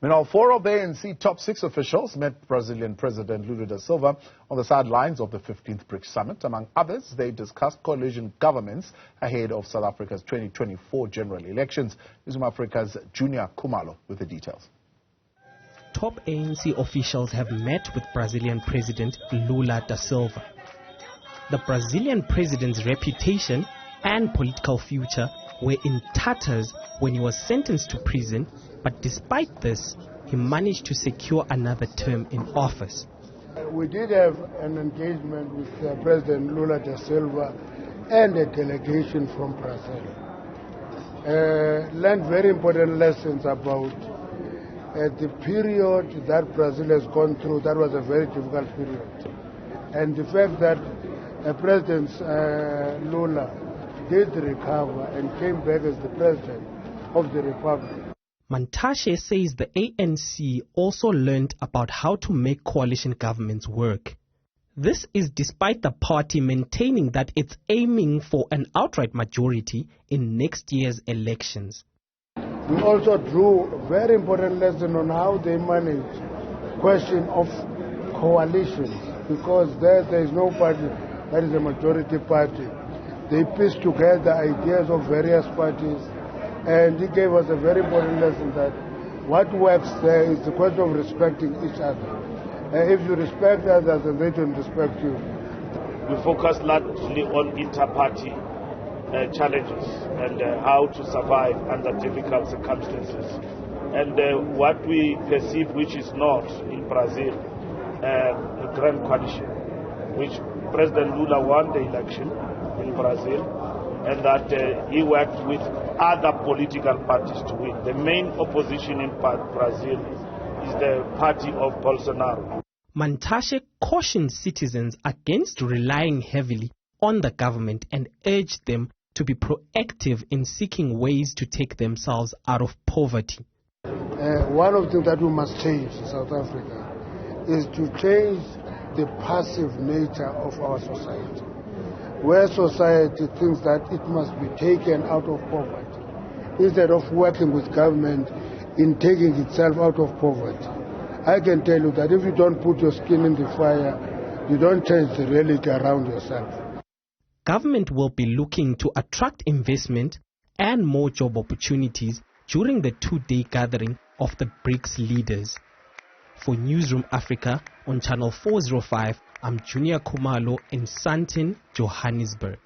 Meanwhile, 4 of the ANC top 6 officials met Brazilian President Lula da Silva on the sidelines of the 15th BRICS summit. Among others, they discussed coalition governments ahead of South Africa's 2024 general elections. Newzroom Afrika's Juniour Khumalo with the details. Top ANC officials have met with Brazilian President Lula da Silva. The Brazilian president's reputation and political future were in tatters when he was sentenced to prison, but despite this, he managed to secure another term in office. We did have an engagement with President Lula da Silva and a delegation from Brazil. Learned very important lessons about the period that Brazil has gone through. That was a very difficult period. And the fact that President Lula did recover and came back as the president of the republic. Mantashe says the ANC also learned about how to make coalition governments work. This is despite the party maintaining that it's aiming for an outright majority in next year's elections. We also drew a very important lesson on how they manage question of coalitions, because there is no party that is a majority party. They pieced together ideas of various parties, and he gave us a very important lesson that what works there is the question of respecting each other. If you respect others and they don't respect you. We focus largely on inter-party challenges and how to survive under difficult circumstances. And what we perceive, which is not in Brazil, a grand coalition, which President Lula won the election in Brazil, and that he worked with other political parties to win. The main opposition in Brazil is the party of Bolsonaro. Mantashe cautioned citizens against relying heavily on the government and urged them to be proactive in seeking ways to take themselves out of poverty. One of the things that we must change in South Africa is to change the passive nature of our society, where society thinks that it must be taken out of poverty, instead of working with government in taking itself out of poverty. I can tell you that if you don't put your skin in the fire, you don't change the reality around yourself. Government will be looking to attract investment and more job opportunities during the 2-day gathering of the BRICS leaders. For Newzroom Afrika on Channel 405, I'm Juniour Khumalo in Sandton, Johannesburg.